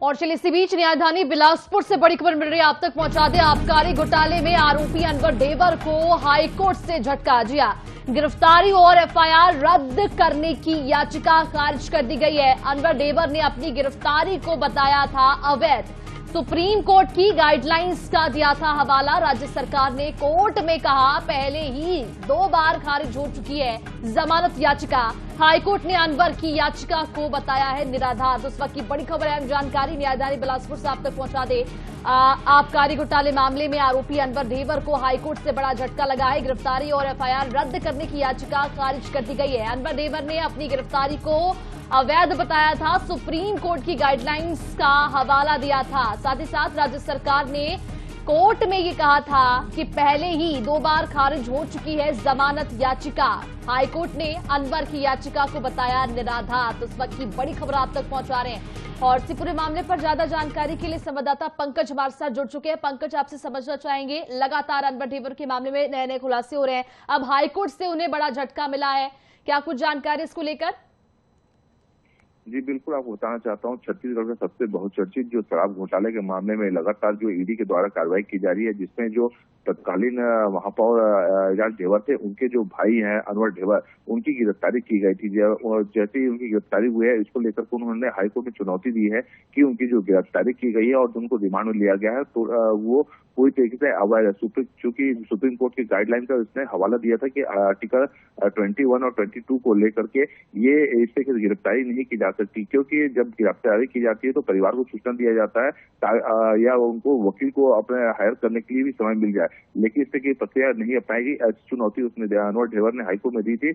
और चलिए इसी बीच राजधानी बिलासपुर से बड़ी खबर मिल रही है, आप तक पहुंचा दें। आबकारी घोटाले में आरोपी अनवर ढेबर को हाईकोर्ट से झटका। जी हां, गिरफ्तारी और एफआईआर रद्द करने की याचिका खारिज कर दी गई है। अनवर ढेबर ने अपनी गिरफ्तारी को बताया था अवैध। सुप्रीम कोर्ट की गाइडलाइंस का दिया था हवाला। राज्य सरकार ने कोर्ट में कहा पहले ही 2 बार खारिज हो चुकी है जमानत याचिका। हाईकोर्ट ने अनवर की याचिका को बताया है निराधार। उस वक्त की बड़ी खबर है, जानकारी राजधानी बिलासपुर से आप तक पहुंचा दे। आबकारी घोटाले मामले में आरोपी अनवर ढेबर को हाईकोर्ट से बड़ा झटका लगा है। गिरफ्तारी और एफआईआर रद्द करने की याचिका खारिज कर दी गई है। अनवर ढेबर ने अपनी गिरफ्तारी को अवैध बताया था। सुप्रीम कोर्ट की गाइडलाइंस का हवाला दिया था। साथ ही साथ राज्य सरकार ने कोर्ट में ये कहा था कि पहले ही 2 बार खारिज हो चुकी है जमानत याचिका। हाईकोर्ट ने अनवर की याचिका को बताया निराधार। तो इस वक्त की बड़ी खबर आप तक पहुंचा रहे हैं और इसी पूरे मामले पर ज्यादा जानकारी के लिए संवाददाता पंकज हमारे साथ जुड़ चुके हैं। पंकज, आपसे समझना चाहेंगे, लगातार अनवर ढेबर के मामले में नए नए खुलासे हो रहे हैं, अब हाईकोर्ट से उन्हें बड़ा झटका मिला है, क्या कुछ जानकारी इसको लेकर? जी बिल्कुल, आपको बताना चाहता हूँ, छत्तीसगढ़ का सबसे बहुचर्चित जो शराब घोटाले के मामले में लगातार जो ईडी के द्वारा कार्रवाई की जा रही है, जिसमें जो तत्कालीन महापौर एजाज ढेबर थे, उनके जो भाई हैं अनवर ढेबर, उनकी गिरफ्तारी की गई थी। जैसे ही उनकी गिरफ्तारी हुई है, इसको लेकर उन्होंने हाईकोर्ट में चुनौती दी है कि उनकी जो गिरफ्तारी की गई है और उनको रिमांड में लिया गया है, तो वो पूरी तरीके से अवैध है। चूंकि सुप्रीम कोर्ट की गाइडलाइन का उसने हवाला दिया था कि आर्टिकल 21 और 22 को लेकर के ये इससे गिरफ्तारी नहीं की जा सकती, क्योंकि जब गिरफ्तारी की जाती है तो परिवार को सूचना दिया जाता है या उनको वकील को अपने हायर करने के लिए भी समय मिल जाए, लेकिन इस तरह की प्रक्रिया नहीं अपनाएगी। ऐसी चुनौती उसने अनवर ढेबर ने हाईकोर्ट में दी थी।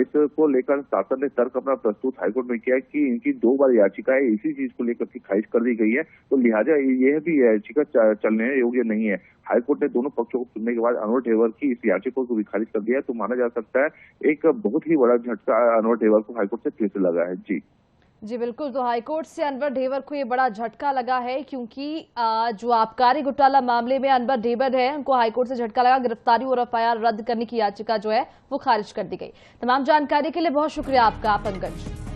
इसको लेकर शासन ने तर्क अपना प्रस्तुत हाईकोर्ट में किया कि इनकी 2 बार याचिकाएं इसी चीज को लेकर के खारिज कर दी गई है, तो लिहाजा यह भी याचिका चलने योग्य नहीं है। हाईकोर्ट ने दोनों पक्षों को सुनने के बाद अनवर ढेबर की इस याचिका को भी खारिज कर दिया है। तो माना जा सकता है एक बहुत ही बड़ा झटका अनवर ढेबर को हाईकोर्ट से फिर से लगा है। जी बिल्कुल, तो हाईकोर्ट से अनवर ढेबर को ये बड़ा झटका लगा है, क्योंकि जो आबकारी घोटाला मामले में अनवर ढेबर है, उनको हाईकोर्ट से झटका लगा। गिरफ्तारी और एफआईआर रद्द करने की याचिका जो है वो खारिज कर दी गई। तमाम जानकारी के लिए बहुत शुक्रिया आपका पंकज।